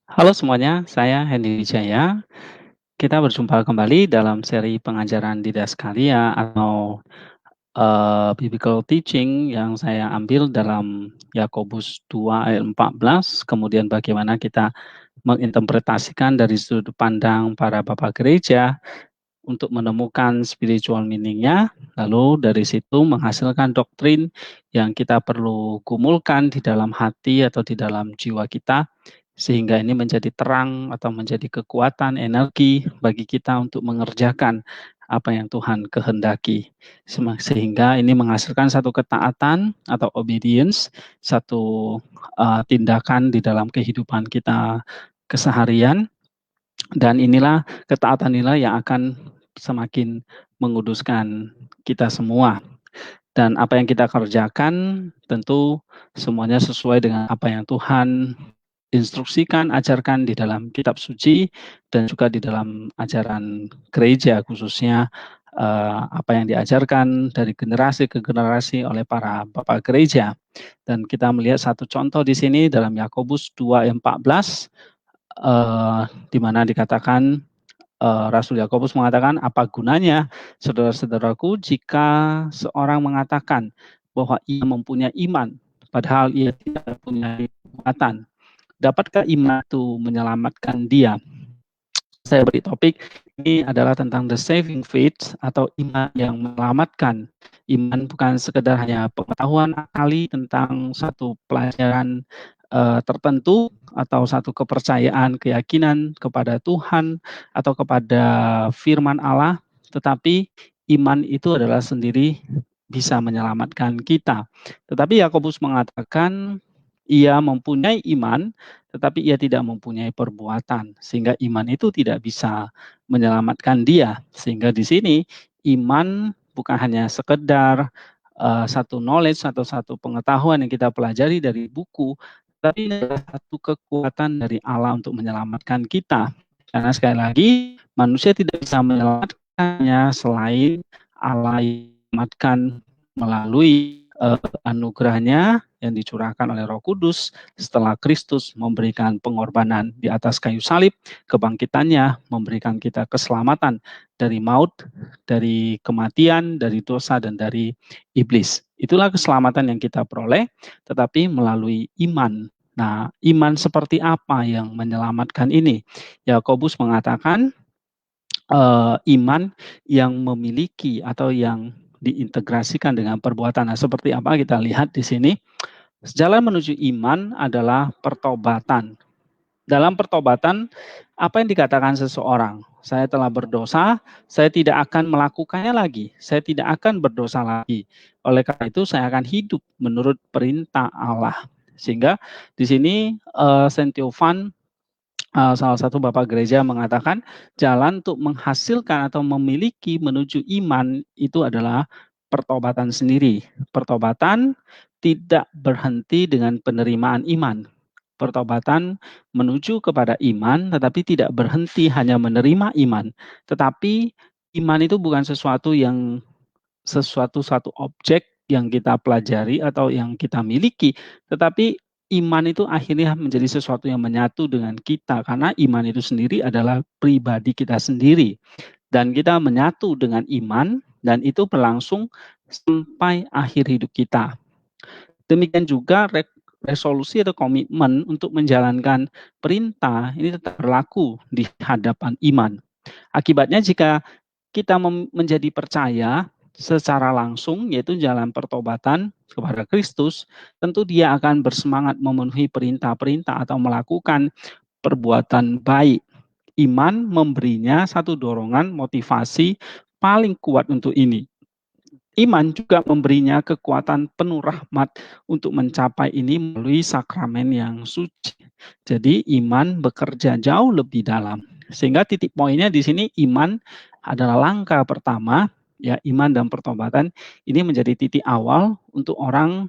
Halo semuanya, saya Hendy Wijaya. Kita berjumpa kembali dalam seri pengajaran Didaskalia atau biblical teaching yang saya ambil dalam Yakobus 2 ayat 14, kemudian bagaimana kita menginterpretasikan dari sudut pandang para bapak gereja untuk menemukan spiritual meaning-nya, lalu dari situ menghasilkan doktrin yang kita perlu gumulkan di dalam hati atau di dalam jiwa kita, sehingga ini menjadi terang atau menjadi kekuatan, energi bagi kita untuk mengerjakan apa yang Tuhan kehendaki. Sehingga ini menghasilkan satu ketaatan atau obedience, satu tindakan di dalam kehidupan kita keseharian, dan ketaatan inilah yang akan semakin menguduskan kita semua. Dan apa yang kita kerjakan tentu semuanya sesuai dengan apa yang Tuhan instruksikan, ajarkan di dalam kitab suci dan juga di dalam ajaran gereja, khususnya apa yang diajarkan dari generasi ke generasi oleh para bapak gereja. Dan kita melihat satu contoh di sini dalam Yakobus 2:14, di mana dikatakan, Rasul Yakobus mengatakan, "Apa gunanya, saudara-saudaraku, jika seorang mengatakan bahwa ia mempunyai iman, padahal ia tidak mempunyai perbuatan? Dapatkah iman itu menyelamatkan dia?" Saya beri topik ini adalah tentang the saving faith atau iman yang menyelamatkan. Iman bukan sekedar hanya pengetahuan akali tentang satu pelajaran tertentu atau satu kepercayaan, keyakinan kepada Tuhan atau kepada firman Allah, tetapi iman itu adalah sendiri bisa menyelamatkan kita. Tetapi Yakobus mengatakan ia mempunyai iman, tetapi ia tidak mempunyai perbuatan, sehingga iman itu tidak bisa menyelamatkan dia. Sehingga di sini iman bukan hanya sekedar satu knowledge atau satu pengetahuan yang kita pelajari dari buku, tapi ini adalah satu kekuatan dari Allah untuk menyelamatkan kita. Karena sekali lagi, manusia tidak bisa menyelamatkannya selain Allah yang menyelamatkan melalui anugerahnya yang dicurahkan oleh Roh Kudus setelah Kristus memberikan pengorbanan di atas kayu salib, kebangkitannya memberikan kita keselamatan dari maut, dari kematian, dari dosa, dan dari iblis. Itulah keselamatan yang kita peroleh, tetapi melalui iman. Nah, iman seperti apa yang menyelamatkan ini? Yakobus mengatakan iman yang memiliki atau yang diintegrasikan dengan perbuatan. Nah, seperti apa kita lihat di sini. Jalan menuju iman adalah pertobatan. Dalam pertobatan, apa yang dikatakan seseorang? Saya telah berdosa, saya tidak akan melakukannya lagi. Saya tidak akan berdosa lagi. Oleh karena itu, saya akan hidup menurut perintah Allah. Sehingga di sini Saint Theophan, salah satu bapak gereja, mengatakan jalan untuk menghasilkan atau memiliki menuju iman itu adalah pertobatan sendiri. Pertobatan tidak berhenti dengan penerimaan iman. Pertobatan menuju kepada iman, tetapi tidak berhenti hanya menerima iman. Tetapi iman itu bukan satu objek yang kita pelajari atau yang kita miliki, tetapi iman itu akhirnya menjadi sesuatu yang menyatu dengan kita, karena iman itu sendiri adalah pribadi kita sendiri. Dan kita menyatu dengan iman, dan itu berlangsung sampai akhir hidup kita. Demikian juga resolusi atau komitmen untuk menjalankan perintah ini tetap berlaku di hadapan iman. Akibatnya jika kita menjadi percaya secara langsung, yaitu jalan pertobatan kepada Kristus, tentu dia akan bersemangat memenuhi perintah-perintah atau melakukan perbuatan baik. Iman memberinya satu dorongan motivasi paling kuat untuk ini. Iman juga memberinya kekuatan penuh rahmat untuk mencapai ini melalui sakramen yang suci. Jadi iman bekerja jauh lebih dalam. Sehingga titik poinnya di sini iman adalah langkah pertama, ya, iman dan pertobatan ini menjadi titik awal untuk orang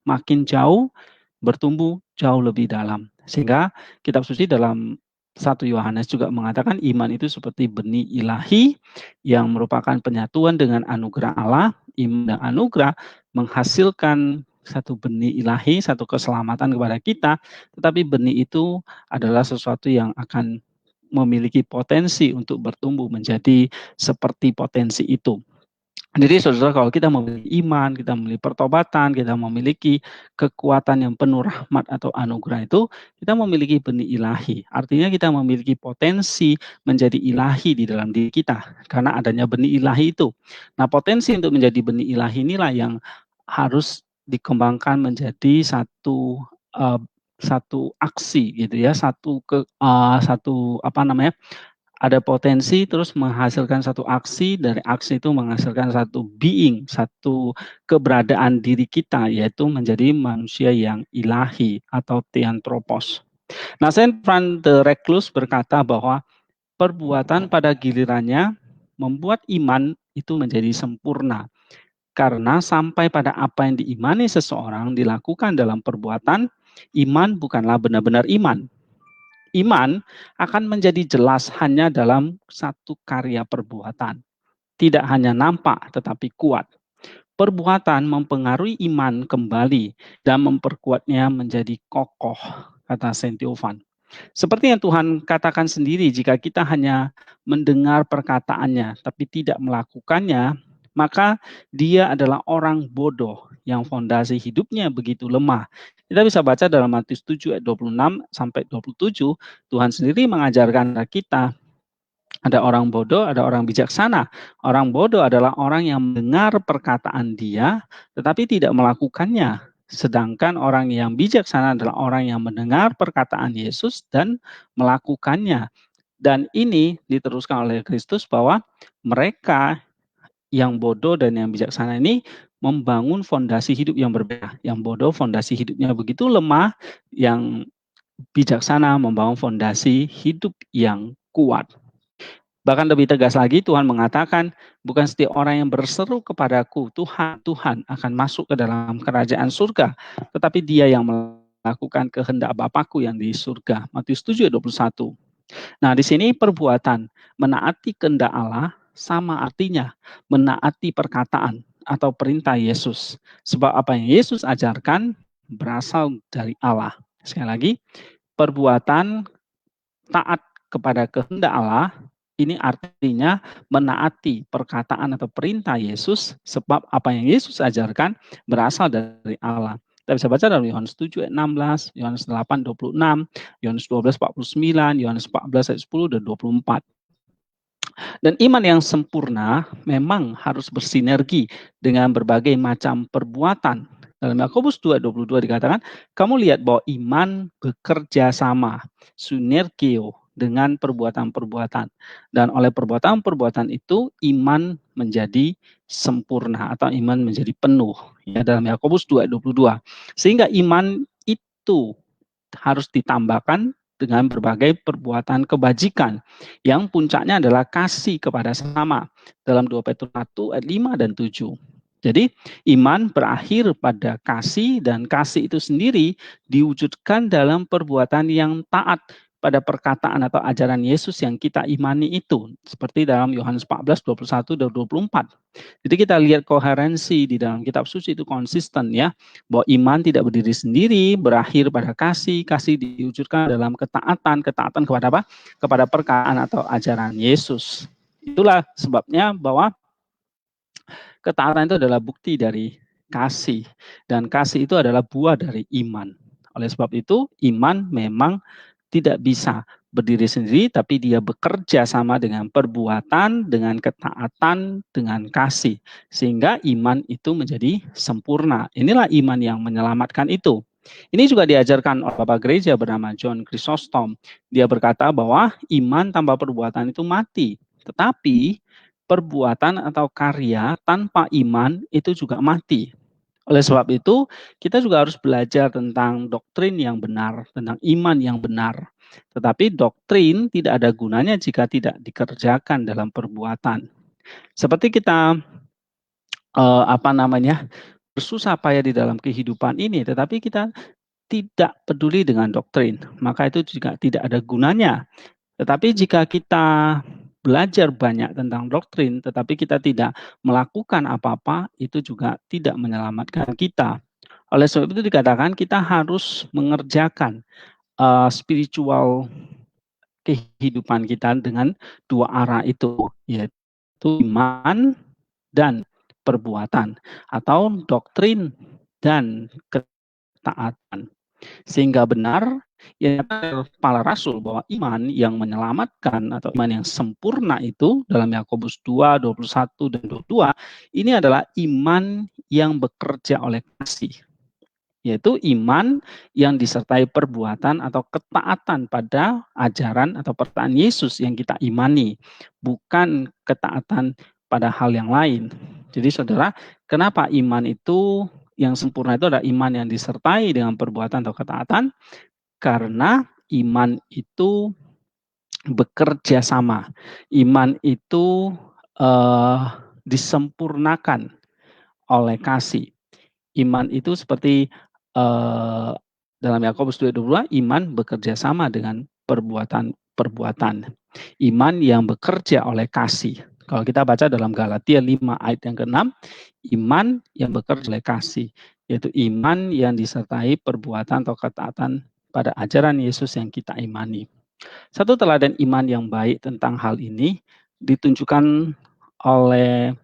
makin jauh bertumbuh jauh lebih dalam. Sehingga kitab suci dalam 1 Yohanes juga mengatakan iman itu seperti benih ilahi yang merupakan penyatuan dengan anugerah Allah. Iman dan anugerah menghasilkan satu benih ilahi, satu keselamatan kepada kita, tetapi benih itu adalah sesuatu yang akan memiliki potensi untuk bertumbuh menjadi seperti potensi itu. Jadi saudara, kalau kita memiliki iman, kita memiliki pertobatan, kita memiliki kekuatan yang penuh rahmat atau anugerah itu, kita memiliki benih ilahi. Artinya kita memiliki potensi menjadi ilahi di dalam diri kita karena adanya benih ilahi itu. Nah, potensi untuk menjadi benih ilahi inilah yang harus dikembangkan menjadi satu aksi gitu ya, satu apa namanya? Ada potensi terus menghasilkan satu aksi, dari aksi itu menghasilkan satu being, satu keberadaan diri kita, yaitu menjadi manusia yang ilahi atau theanthropos. Nah, Saint Franz de Reclus berkata bahwa perbuatan pada gilirannya membuat iman itu menjadi sempurna. Karena sampai pada apa yang diimani seseorang dilakukan dalam perbuatan, iman bukanlah benar-benar iman. Iman akan menjadi jelas hanya dalam satu karya perbuatan. Tidak hanya nampak, tetapi kuat. Perbuatan mempengaruhi iman kembali dan memperkuatnya menjadi kokoh, kata Saint Theophan. Seperti yang Tuhan katakan sendiri, jika kita hanya mendengar perkataannya, tapi tidak melakukannya, maka dia adalah orang bodoh yang fondasi hidupnya begitu lemah. Kita bisa baca dalam Matius 7 ayat 26 sampai 27, Tuhan sendiri mengajarkan kita ada orang bodoh, ada orang bijaksana. Orang bodoh adalah orang yang mendengar perkataan dia, tetapi tidak melakukannya. Sedangkan orang yang bijaksana adalah orang yang mendengar perkataan Yesus dan melakukannya. Dan ini diteruskan oleh Kristus bahwa mereka yang bodoh dan yang bijaksana ini membangun fondasi hidup yang berbeda. Yang bodoh fondasi hidupnya begitu lemah, yang bijaksana membangun fondasi hidup yang kuat. Bahkan lebih tegas lagi, Tuhan mengatakan, bukan setiap orang yang berseru kepadaku, Tuhan, Tuhan akan masuk ke dalam kerajaan surga, tetapi dia yang melakukan kehendak Bapakku yang di surga. Matius 7 ayat 21. Nah, di sini perbuatan menaati kehendak Allah sama artinya menaati perkataan atau perintah Yesus. Sebab apa yang Yesus ajarkan berasal dari Allah. Sekali lagi, perbuatan taat kepada kehendak Allah ini artinya menaati perkataan atau perintah Yesus, sebab apa yang Yesus ajarkan berasal dari Allah. Kita bisa baca dalam Yohanes 7 ayat 16, Yohanes 8 26, Yohanes 12 49, Yohanes 14 ayat 10 dan 24. Dan iman yang sempurna memang harus bersinergi dengan berbagai macam perbuatan. Dalam Yakobus 2:22 dikatakan, kamu lihat bahwa iman bekerja sama, sinergio, dengan perbuatan-perbuatan. Dan oleh perbuatan-perbuatan itu, iman menjadi sempurna atau iman menjadi penuh. Ya, dalam Yakobus 2:22. Sehingga iman itu harus ditambahkan dengan berbagai perbuatan kebajikan yang puncaknya adalah kasih kepada sesama dalam 2 Petrus 1 ayat 5 dan 7. Jadi iman berakhir pada kasih dan kasih itu sendiri diwujudkan dalam perbuatan yang taat pada perkataan atau ajaran Yesus yang kita imani itu. Seperti dalam Yohanes 14, 21 dan 24. Jadi kita lihat koherensi di dalam kitab suci itu konsisten ya. Bahwa iman tidak berdiri sendiri, berakhir pada kasih, kasih diwujudkan dalam ketaatan, ketaatan kepada apa? Kepada perkataan atau ajaran Yesus. Itulah sebabnya bahwa ketaatan itu adalah bukti dari kasih. Dan kasih itu adalah buah dari iman. Oleh sebab itu, iman memang tidak bisa berdiri sendiri, tapi dia bekerja sama dengan perbuatan, dengan ketaatan, dengan kasih. Sehingga iman itu menjadi sempurna. Inilah iman yang menyelamatkan itu. Ini juga diajarkan oleh Bapak Gereja bernama John Chrysostom. Dia berkata bahwa iman tanpa perbuatan itu mati. Tetapi perbuatan atau karya tanpa iman itu juga mati. Oleh sebab itu, kita juga harus belajar tentang doktrin yang benar, tentang iman yang benar. Tetapi doktrin tidak ada gunanya jika tidak dikerjakan dalam perbuatan. Seperti kita bersusah payah di dalam kehidupan ini, tetapi kita tidak peduli dengan doktrin, maka itu juga tidak ada gunanya. Tetapi jika kita belajar banyak tentang doktrin, tetapi kita tidak melakukan apa-apa, itu juga tidak menyelamatkan kita. Oleh sebab itu dikatakan kita harus mengerjakan, spiritual kehidupan kita dengan dua arah itu, yaitu iman dan perbuatan, atau doktrin dan ketaatan. Sehingga benar yang para rasul bahwa iman yang menyelamatkan atau iman yang sempurna itu dalam Yakobus 2:21 dan 22 ini adalah iman yang bekerja oleh kasih, yaitu iman yang disertai perbuatan atau ketaatan pada ajaran atau perkataan Yesus yang kita imani, bukan ketaatan pada hal yang lain. Jadi saudara, kenapa iman itu yang sempurna itu adalah iman yang disertai dengan perbuatan atau ketaatan? Karena iman itu bekerja sama. Iman itu disempurnakan oleh kasih. Iman itu seperti dalam Yakobus 2:22, iman bekerja sama dengan perbuatan-perbuatan. Iman yang bekerja oleh kasih. Kalau kita baca dalam Galatia 5 ayat yang ke-6, iman yang bekerja oleh kasih, yaitu iman yang disertai perbuatan atau ketaatan pada ajaran Yesus yang kita imani. Satu teladan iman yang baik tentang hal ini ditunjukkan oleh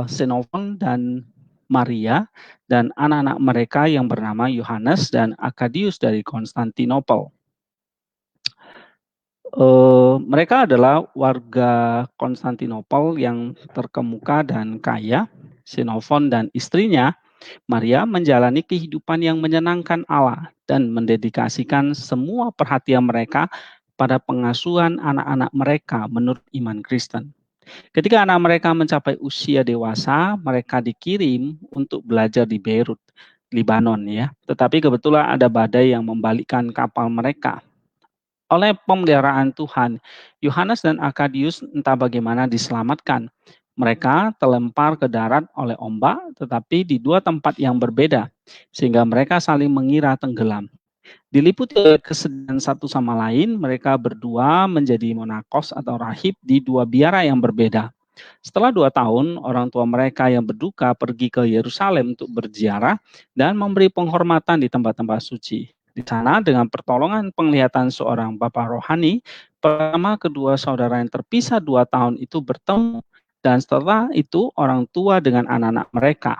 Xenophon dan Maria dan anak-anak mereka yang bernama Yohanes dan Akadius dari Konstantinopel. Mereka adalah warga Konstantinopel yang terkemuka dan kaya. Xenophon dan istrinya Maria menjalani kehidupan yang menyenangkan Allah dan mendedikasikan semua perhatian mereka pada pengasuhan anak-anak mereka menurut iman Kristen. Ketika anak mereka mencapai usia dewasa, mereka dikirim untuk belajar di Beirut, Lebanon ya. Tetapi kebetulan ada badai yang membalikkan kapal mereka. Oleh pemeliharaan Tuhan, Yohanes dan Akadius entah bagaimana diselamatkan. Mereka terlempar ke darat oleh ombak, tetapi di dua tempat yang berbeda, sehingga mereka saling mengira tenggelam. Diliputi oleh kesedihan satu sama lain, mereka berdua menjadi monakos atau rahib di dua biara yang berbeda. Setelah 2 tahun, orang tua mereka yang berduka pergi ke Yerusalem untuk berziarah dan memberi penghormatan di tempat-tempat suci. Di sana, dengan pertolongan penglihatan seorang bapak rohani, pertama kedua saudara yang terpisah 2 tahun itu bertemu, dan setelah itu orang tua dengan anak-anak mereka.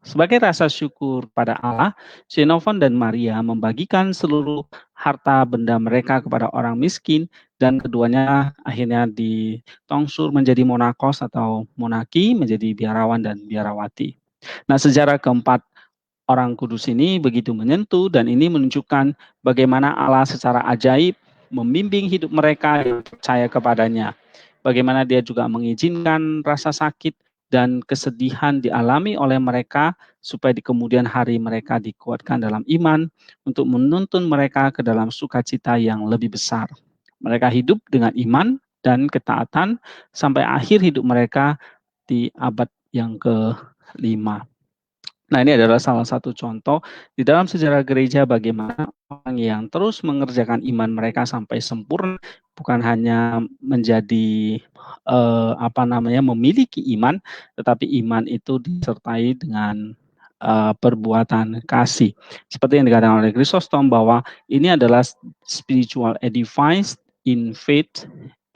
Sebagai rasa syukur pada Allah, Xenophon dan Maria membagikan seluruh harta benda mereka kepada orang miskin dan keduanya akhirnya ditongsur menjadi monakos atau monaki, menjadi biarawan dan biarawati. Nah, sejarah keempat orang kudus ini begitu menyentuh dan ini menunjukkan bagaimana Allah secara ajaib membimbing hidup mereka yang percaya kepadanya. Bagaimana dia juga mengizinkan rasa sakit dan kesedihan dialami oleh mereka supaya di kemudian hari mereka dikuatkan dalam iman untuk menuntun mereka ke dalam sukacita yang lebih besar. Mereka hidup dengan iman dan ketaatan sampai akhir hidup mereka di abad yang ke-5. Nah, ini adalah salah satu contoh di dalam sejarah gereja bagaimana orang yang terus mengerjakan iman mereka sampai sempurna, bukan hanya menjadi memiliki iman, tetapi iman itu disertai dengan perbuatan kasih. Seperti yang dikatakan oleh Chrysostom bahwa ini adalah spiritual edifice in faith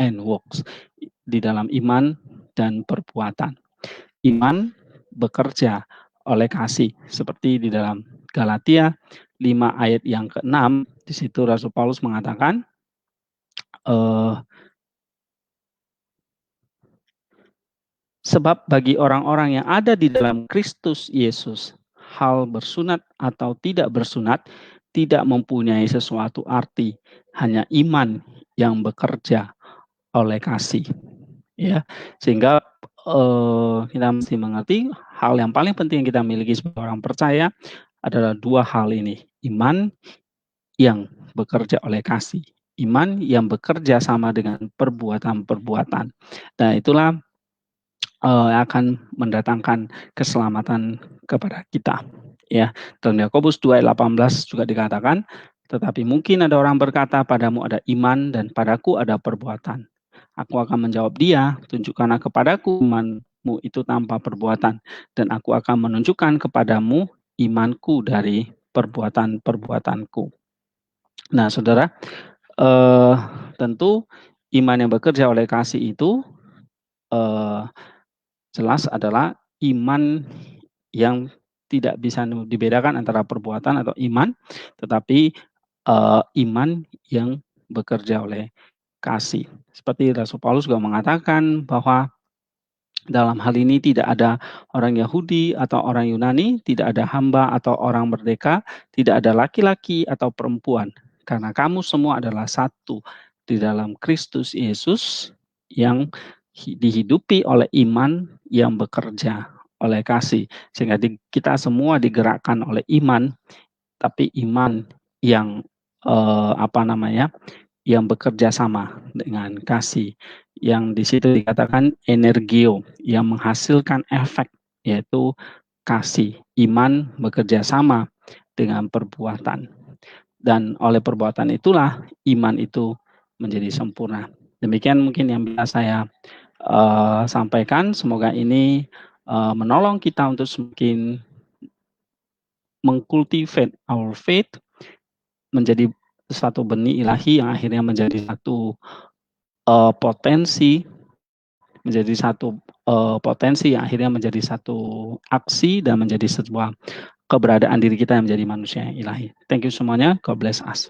and works, di dalam iman dan perbuatan. Iman bekerja oleh kasih, seperti di dalam Galatia 5 ayat yang ke-6, di situ Rasul Paulus mengatakan, sebab bagi orang-orang yang ada di dalam Kristus Yesus, hal bersunat atau tidak bersunat tidak mempunyai sesuatu arti, hanya iman yang bekerja oleh kasih. Ya, sehingga kita mesti mengerti hal yang paling penting yang kita miliki sebagai orang percaya adalah dua hal ini, iman yang bekerja oleh kasih, iman yang bekerja sama dengan perbuatan-perbuatan. Dan itulah akan mendatangkan keselamatan kepada kita. Ya, dalam Yakobus 2 ayat 18 juga dikatakan, tetapi mungkin ada orang berkata, padamu ada iman dan padaku ada perbuatan. Aku akan menjawab dia, tunjukkanlah kepadaku iman imanmu itu tanpa perbuatan, dan aku akan menunjukkan kepadamu imanku dari perbuatan-perbuatanku. Nah, saudara, eh, tentu iman yang bekerja oleh kasih itu eh, jelas adalah iman yang tidak bisa dibedakan antara perbuatan atau iman, tetapi iman yang bekerja oleh kasih. Seperti Rasul Paulus juga mengatakan bahwa dalam hal ini tidak ada orang Yahudi atau orang Yunani, tidak ada hamba atau orang merdeka, tidak ada laki-laki atau perempuan, karena kamu semua adalah satu di dalam Kristus Yesus yang dihidupi oleh iman yang bekerja oleh kasih. Sehingga kita semua digerakkan oleh iman, tapi iman yang yang bekerja sama dengan kasih, yang di situ dikatakan energio, yang menghasilkan efek, yaitu kasih. Iman bekerja sama dengan perbuatan, dan oleh perbuatan itulah iman itu menjadi sempurna. Demikian mungkin yang bisa saya sampaikan. Semoga ini menolong kita untuk semakin mengkultivate our faith, menjadi suatu benih ilahi yang akhirnya menjadi satu potensi, yang akhirnya menjadi satu aksi dan menjadi sebuah keberadaan diri kita yang menjadi manusia yang ilahi. Thank you semuanya. God bless us.